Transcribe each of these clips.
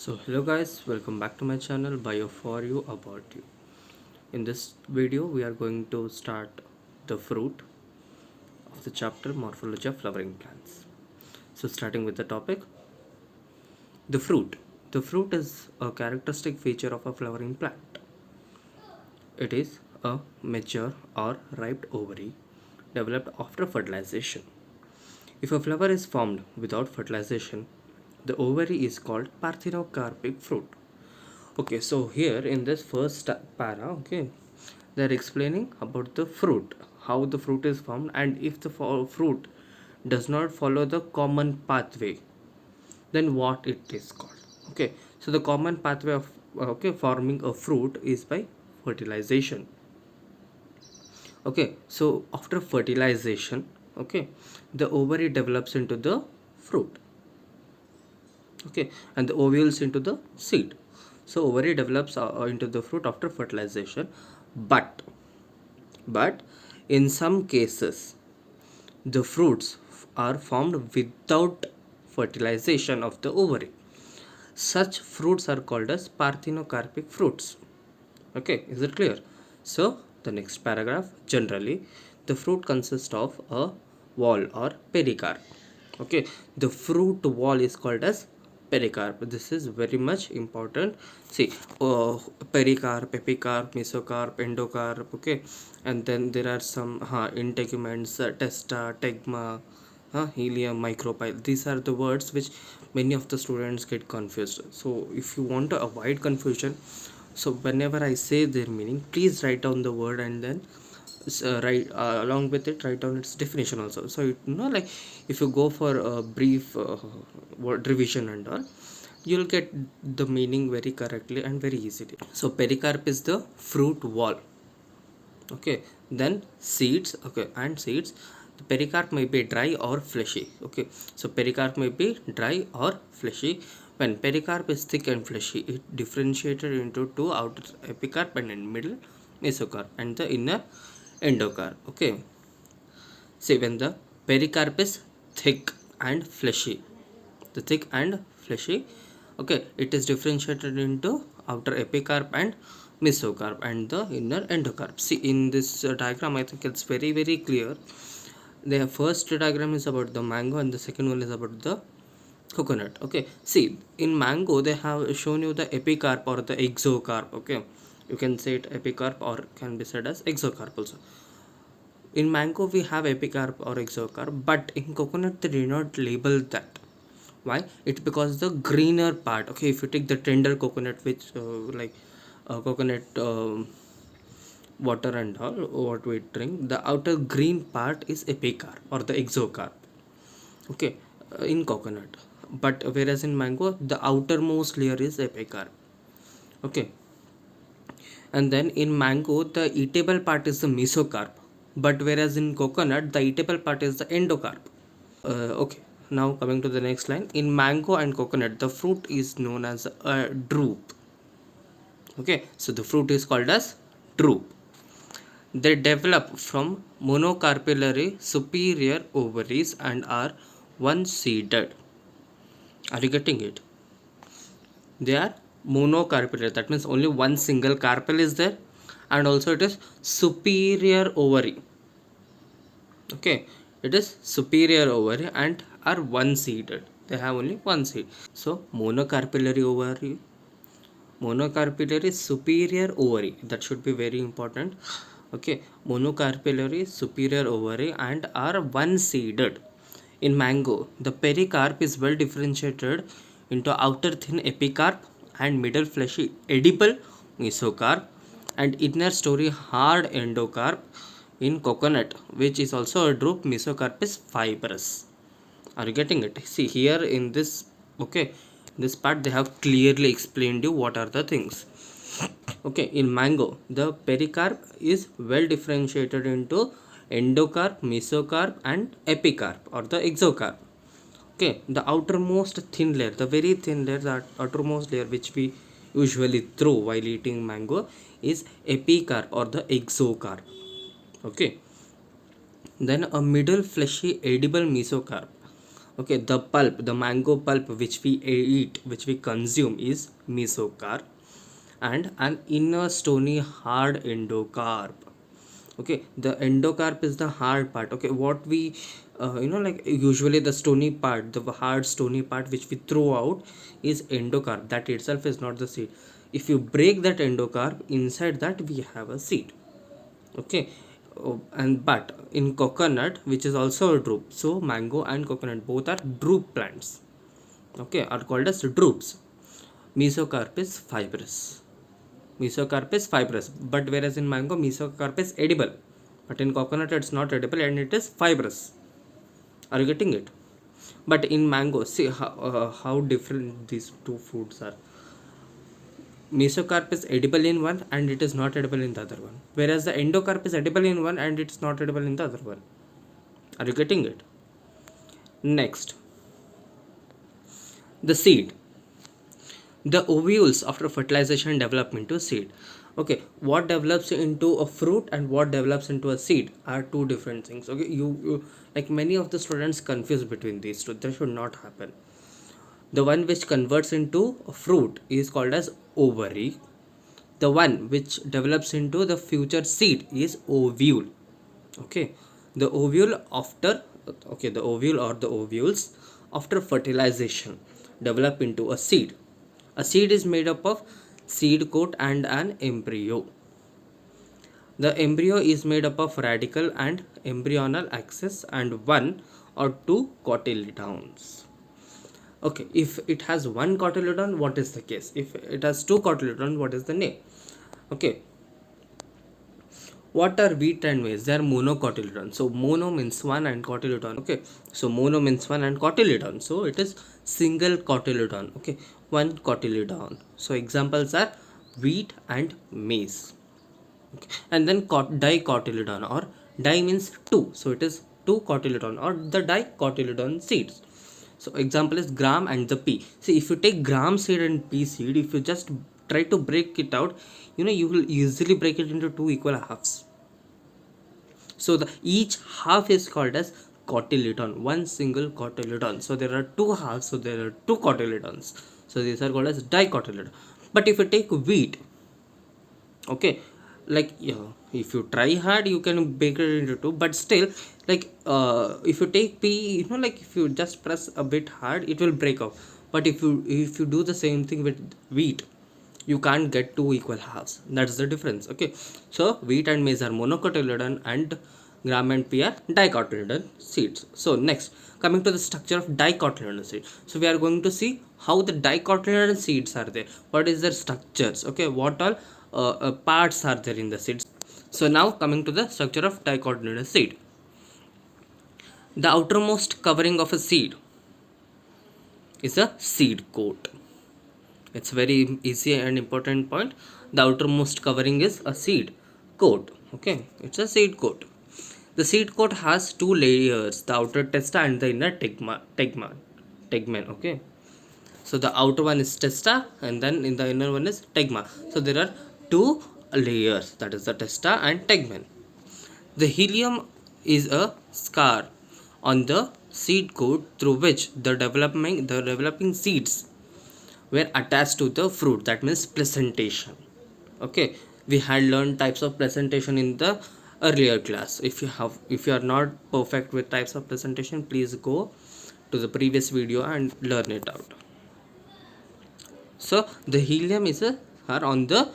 So hello guys, welcome back to my channel Bio for You About You. In this video we are going to start the fruit of the chapter Morphology of Flowering Plants. So starting with the topic, the fruit. The fruit is a characteristic feature of a flowering plant. It is a mature or ripe ovary developed after fertilization. If a flower is formed without fertilization, the ovary is called parthenocarpic fruit. Okay, so here in this first para, okay, they're explaining about the fruit, how the fruit is formed, and if the fruit does not follow the common pathway, then what it is called. Okay, so the common pathway of forming a fruit is by fertilization. Okay, so after fertilization, okay, the ovary develops into the fruit, okay, and the ovules into the seed. So ovary develops into the fruit after fertilization, but but in some cases the fruits are formed without fertilization of the ovary. Such fruits are called as parthenocarpic fruits. Okay, is it clear? So the next paragraph, generally the fruit consists of a wall or pericarp. Okay, the fruit wall is called as pericarp. This is very much important. See, pericarp, epicarp, mesocarp, endocarp. Okay, and then there are some integuments, testa, tegma, helium, micropyle. These are the words which many of the students get confused. So if you want to avoid confusion, so whenever I say their meaning, please write down the word and then write along with it, write down its definition also. So like if you go for a brief word revision and all, you'll get the meaning very correctly and very easily. So pericarp is the fruit wall. Okay, then seeds. Okay, and seeds, the pericarp may be dry or fleshy. Okay, so pericarp may be dry or fleshy. When pericarp is thick and fleshy, it differentiated into two: outer epicarp and in middle mesocarp and the inner endocarp. Okay, see, when the pericarp is thick and fleshy, the thick and fleshy, okay, it is differentiated into outer epicarp and mesocarp and the inner endocarp. See, in this diagram I think it's very clear. The first diagram is about the mango and the second one is about the coconut. Okay, see, in mango they have shown you the epicarp or the exocarp. Okay, you can say it epicarp or can be said as exocarp also. In mango we have epicarp or exocarp, but in coconut they did not label that. Why? It's because the greener part. Okay, if you take the tender coconut, which like coconut water and all what we drink, the outer green part is epicarp or the exocarp. Okay, in coconut, but whereas in mango the outermost layer is epicarp. Okay, and then in mango the eatable part is the mesocarp, but whereas in coconut the eatable part is the endocarp. Okay, now coming to the next line, in mango and coconut the fruit is known as a drupe. Okay, so the fruit is called as drupe. They develop from monocarpellary superior ovaries and are one seeded. Are you getting it? They are monocarpellary, that means only one single carpel is there, and also it is superior ovary. Okay, it is superior ovary and are one seeded. They have only one seed. So monocarpellary ovary, monocarpellary superior ovary, that should be very important. Okay, monocarpellary superior ovary and are one seeded. In mango the pericarp is well differentiated into outer thin epicarp and middle fleshy edible mesocarp and inner story hard endocarp. In coconut, which is also a drupe, mesocarp is fibrous. Are you getting it? See here in this, okay, this part they have clearly explained you what are the things. Okay, in mango the pericarp is well differentiated into endocarp, mesocarp and epicarp or the exocarp. Okay, the outermost thin layer, the very thin layer, the outermost layer which we usually throw while eating mango is epicarp or the exocarp. Okay, then a middle fleshy edible mesocarp. Okay, the pulp, the mango pulp which we eat, which we consume, is mesocarp, and an inner stony hard endocarp. Okay, the endocarp is the hard part. Okay, what we like usually the stony part, the hard stony part which we throw out is endocarp. That itself is not the seed. If you break that endocarp, inside that we have a seed. Okay. Oh, and but in coconut, which is also a drupe, so mango and coconut both are drupe plants, okay, are called as drupes. Mesocarp is fibrous. Mesocarp is fibrous, but whereas in mango, mesocarp is edible, but in coconut, it's not edible and it is fibrous. Are you getting it? But in mango, see how different these two foods are. Mesocarp is edible in one and it is not edible in the other one, whereas the endocarp is edible in one and it's not edible in the other one. Are you getting it? Next, the seed. The ovules after fertilization develop into seed. Okay, what develops into a fruit and what develops into a seed are two different things. Okay, you like many of the students confuse between these two. That should not happen. The one which converts into a fruit is called as ovary. The one which develops into the future seed is ovule. Okay, the ovule after, okay, the ovule or the ovules after fertilization develop into a seed. A seed is made up of seed coat and an embryo. The embryo is made up of radicle and embryonal axis and one or two cotyledons. Okay, if it has one cotyledon, what is the case? If it has two cotyledons, what is the name? Okay, what are wheat and maize? They are monocotyledon. So mono means one and cotyledon. Okay, so mono means one and cotyledon. So it is single cotyledon. Okay, one cotyledon. So examples are wheat and maize. Okay. And then dicotyledon, or di means two. So it is two cotyledon or the dicotyledon seeds. So example is gram and the pea. See, if you take gram seed and pea seed, if you just try to break it out, you will easily break it into two equal halves. So the each half is called as cotyledon, one single cotyledon. So there are two halves, so there are two cotyledons. So these are called as dicotyledon. But if you take wheat, okay, like yeah, if you try hard, you can break it into two. But still, like if you take pea, like if you just press a bit hard, it will break off. But if you do the same thing with wheat, you can't get two equal halves. That's the difference. Okay, so wheat and maize are monocotyledon and gram and pea are dicotyledon seeds. So next, coming to the structure of dicotyledon seed, so we are going to see how the dicotyledon seeds are there, what is their structures, okay, what all parts are there in the seeds. So now coming to the structure of dicotyledon seed. The outermost covering of a seed is a seed coat. It's very easy and important point. The outermost covering is a seed coat. Okay, it's a seed coat. The seed coat has two layers: the outer testa and the inner tegmen. Okay, so the outer one is testa, and then in the inner one is tegma. So there are two layers, that is the testa and tegmen. The helium is a scar on the seed coat through which the developing seeds were attached to the fruit. That means presentation. Okay, we had learned types of presentation in the earlier class. If you are not perfect with types of presentation, please go to the previous video and learn it out. So the helium is a are on the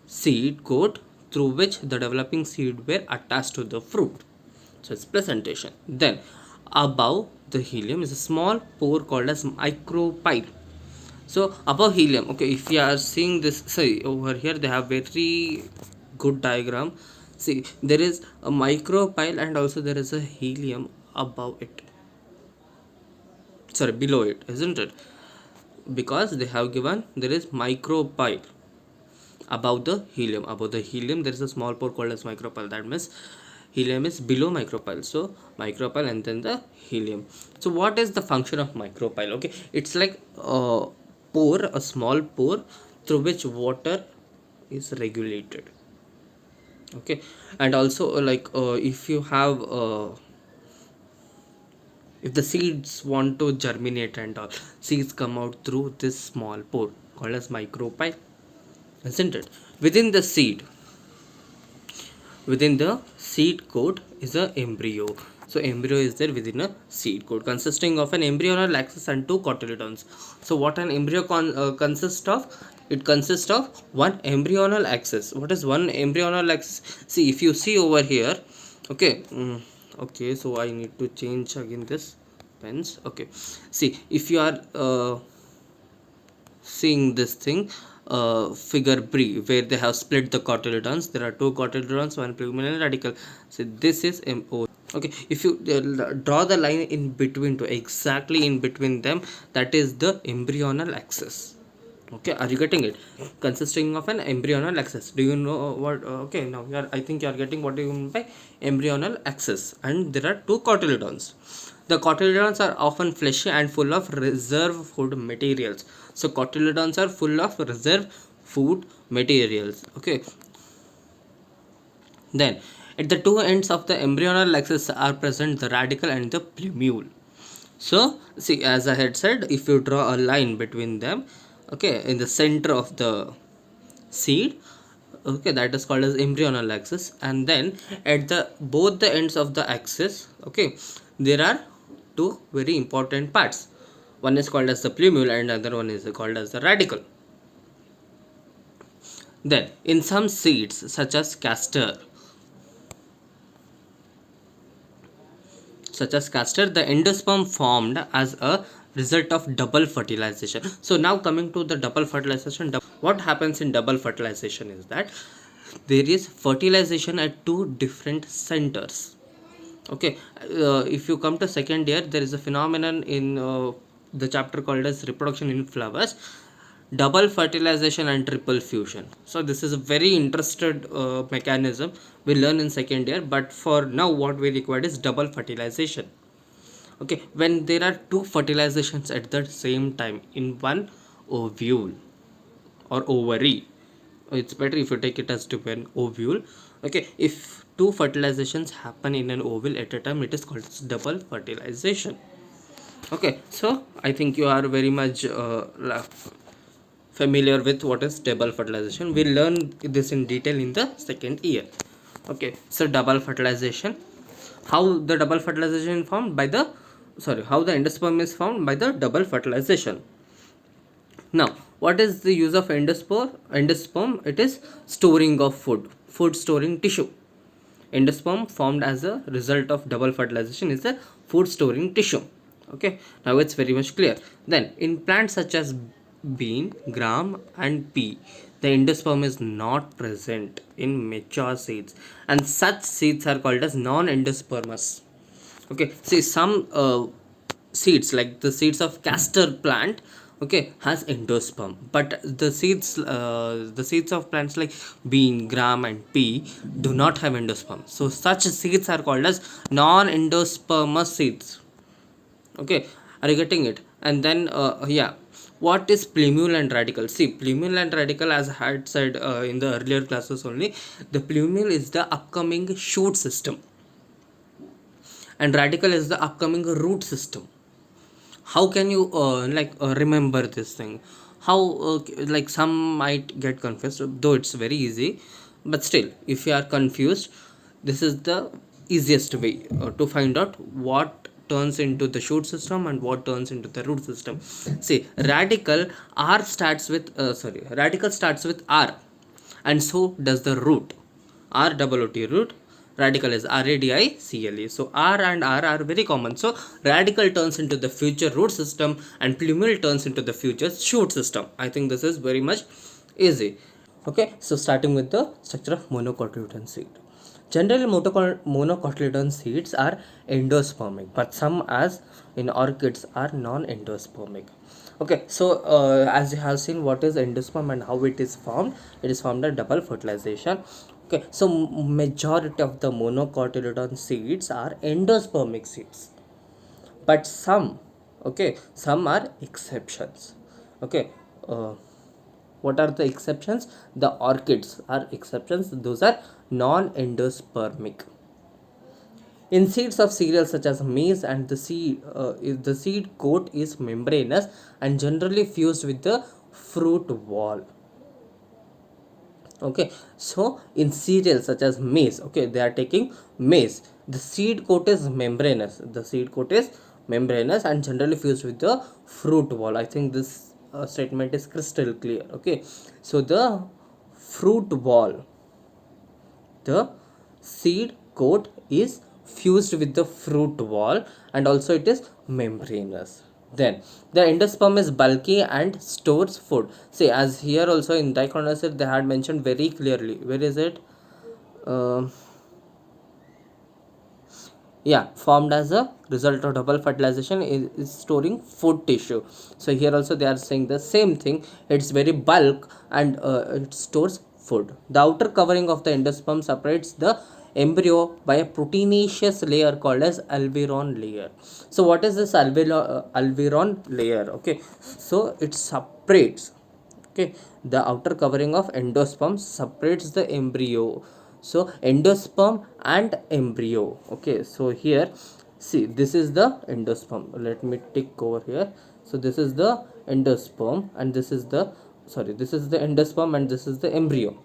seed coat through which the developing seed were attached to the fruit. So it's presentation. Then above the helium is a small pore called as micropyle. So above helium, okay, if you are seeing this, see over here they have very good diagram. See, there is a micropyle and also there is a helium above it, sorry, below it, isn't it? Because they have given there is micropyle above the helium. Above the helium there is a small pore called as micropyle. That means helium is below micropyle. So micropyle and then the helium. So what is the function of micropyle? Okay, it's like a pore, a small pore through which water is regulated. Okay, and also if you have If the seeds want to germinate and all, seeds come out through this small pore called as micropyle, isn't it? Within the seed coat is a embryo. So embryo is there within a seed coat consisting of an embryonal axis and two cotyledons. So what an embryo consists of? It consists of one embryonal axis. What is one embryonal axis? See, if you see over here, okay, okay, so I need to change again this pens. Okay, see, if you are seeing this thing, figure B, where they have split the cotyledons. There are two cotyledons, one plumule and radical. So this is MO. Okay, if you draw the line in between, to exactly in between them, that is the embryonal axis. Okay, are you getting it? Consisting of an embryonal axis. Do you know what? Okay, now I think you are getting what do you mean by embryonal axis. And there are two cotyledons. The cotyledons are often fleshy and full of reserve food materials. So cotyledons are full of reserve food materials. Okay. Then at the two ends of the embryonal axis are present the radical and the plumule. So see, as I had said, if you draw a line between them, okay, in the center of the seed, okay, that is called as embryonal axis. And then at the both the ends of the axis, okay, there are two very important parts. One is called as the plumule and other one is called as the radical. Then in some seeds such as castor, the endosperm formed as a result of double fertilization. So now coming to the double fertilization, what happens in double fertilization is that there is fertilization at two different centers. Okay, if you come to second year, there is a phenomenon in the chapter called as reproduction in flowers, double fertilization and triple fusion. So this is a very interested mechanism we learn in second year, but for now what we require is double fertilization. Okay, when there are two fertilizations at the same time in one ovule or ovary, it's better if you take it as to an ovule. Okay, if two fertilizations happen in an ovule at a time, it is called double fertilization. Okay, so I think you are very much familiar with what is double fertilization. We'll learn this in detail in the second year. Okay, so double fertilization, how the double fertilization formed by the how the endosperm is formed by the double fertilization. Now, what is the use of endosperm? It is storing of food storing tissue. Endosperm formed as a result of double fertilization is a food storing tissue. Okay, now it's very much clear. Then in plants such as bean, gram and pea, the endosperm is not present in mature seeds, and such seeds are called as non-endospermous. Okay, see, some seeds like the seeds of castor plant, okay, has endosperm, but the seeds of plants like bean, gram and pea do not have endosperm. So such seeds are called as non-endospermous seeds. Okay, are you getting it? And then yeah, what is plumule and radical? See, plumule and radical, as I had said in the earlier classes only, the plumule is the upcoming shoot system and radical is the upcoming root system. How can you remember this thing? How like some might get confused, though it's very easy, but still if you are confused, this is the easiest way to find out what turns into the shoot system and what turns into the root system. See, radical starts with R, and so does the root. R double O T, root. Radical is RADICLE. So R and R are very common. So radical turns into the future root system and plumule turns into the future shoot system. I think this is very much easy. Okay, so starting with the structure of monocotyledon seed. Generally, monocotyledon seeds are endospermic, but some, as in orchids, are non-endospermic. Okay, so as you have seen what is endosperm and how it is formed, it is formed by double fertilization. Okay, so majority of the monocotyledon seeds are endospermic seeds, but some, okay, some are exceptions. Okay, what are the exceptions? The orchids are exceptions, those are non-endospermic. In seeds of cereals such as maize, and the seed coat is membranous and generally fused with the fruit wall. Okay, so in cereals such as maize, okay, they are taking maize. The seed coat is membranous. The seed coat is membranous and generally fused with the fruit wall. I think this statement is crystal clear. Okay, so the fruit wall, the seed coat is fused with the fruit wall, and also it is membranous. Then the endosperm is bulky and stores food. See, as here also in dichondrocyte they had mentioned very clearly. Where is it? Um yeah, formed as a result of double fertilization, is storing food tissue. So here also they are saying the same thing. It's very bulk and it stores food. The outer covering of the endosperm separates the embryo by a proteinaceous layer called as alveolar layer. So what is this alveolar layer? Okay, so it separates, okay, the outer covering of endosperm separates the embryo. So endosperm and embryo. Okay, so here, see, this is the endosperm. Let me tick over here. So this is the endosperm and this is the, sorry, this is the endosperm and this is the embryo.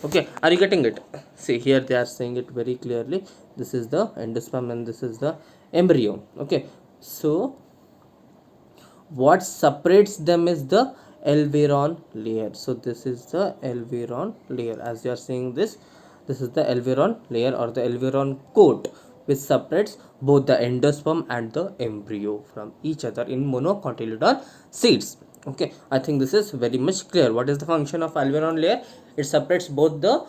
Okay, are you getting it? See, here they are saying it very clearly. This is the endosperm and this is the embryo. Okay, so what separates them is the alveolar layer. So this is the alveolar layer. As you are seeing this is the alveolar layer or the alveolar coat, which separates both the endosperm and the embryo from each other in monocotyledon seeds. Okay, I think this is very much clear. What is the function of alveolar layer? It separates both the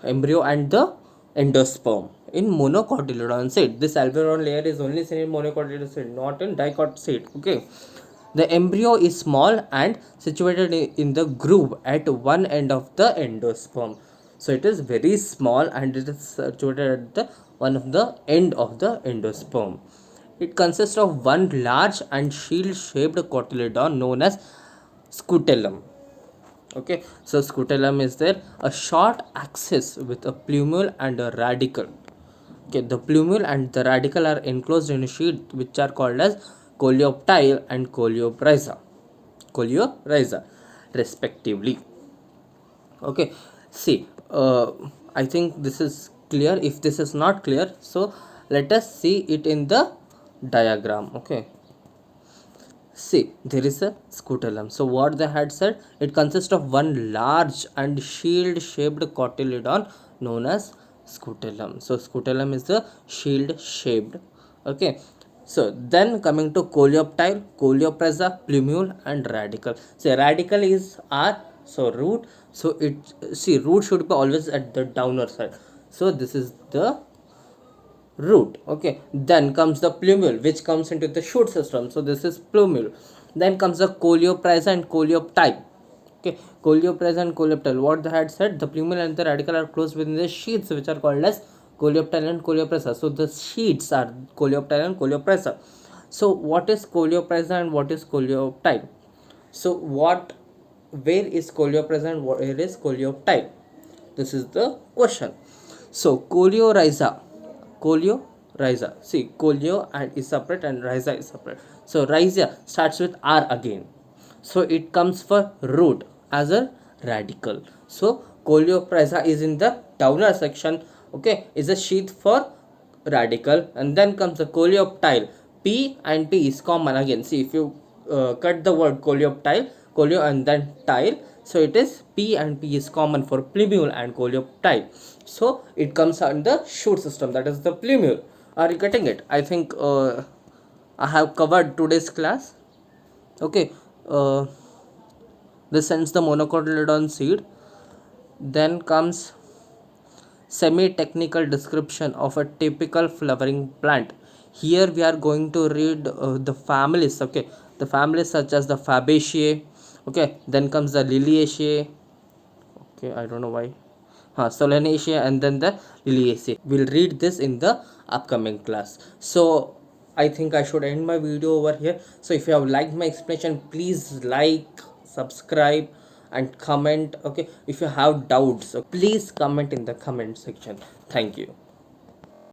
embryo and the endosperm in monocotyledon seed. This alveolar layer is only seen in monocotyledon seed, not in dicot seed. Okay, the embryo is small and situated in the groove at one end of the endosperm. So it is very small and it is situated at the one of the end of the endosperm. It consists of one large and shield-shaped cotyledon known as scutellum. Okay, so scutellum is there, a short axis with a plumule and a radicle. Okay, the plumule and the radicle are enclosed in a sheet which are called as coleoptile and coleorhiza respectively. Okay, see, I think this is clear. If this is not clear, so let us see it in the diagram. Okay, see, there is a scutellum. So what they had said, it consists of one large and shield shaped cotyledon known as scutellum. So scutellum is the shield shaped. Okay, so then coming to coleoptile, coleopresa, plumule and radicle. So radicle is our, so root. So it, see, root should be always at the downer side. So this is the root. Okay, then comes the plumule, which comes into the shoot system. So this is plumule. Then comes the coleopresa and coleoptile. Okay, coleopresa and coleoptile, what they had said, the plumule and the radicle are closed within the sheaths which are called as coleoptile and coleopresa. So the sheaths are coleoptile and coleopresa. So what is coleopresa and what is coleoptile? So what, where is coleopresa and where is coleoptile? This is the question. So coleorhiza, see, coleo and is separate and rhiza is separate. So rhiza starts with R again, so it comes for root as a radical. So coleopresa is in the downer section. Okay, is a sheath for radical. And then comes the coleoptile. P and P is common again. See, if you cut the word coleoptile, coleo and then tile, so it is P and P is common for plumule and coleoptile. So it comes under shoot system, that is the plumule. Are you getting it? I think I have covered today's class. Okay, this ends the monocotyledon seed. Then comes semi-technical description of a typical flowering plant. Here we are going to read the families. Okay, the families such as the Fabaceae. Okay, then comes the Liliaceae. Okay, I don't know why. Solanaceae and then the Liliaceae. We'll read this in the upcoming class. So I think I should end my video over here. So if you have liked my explanation, please like, subscribe and comment. Okay, if you have doubts, so please comment in the comment section. Thank you.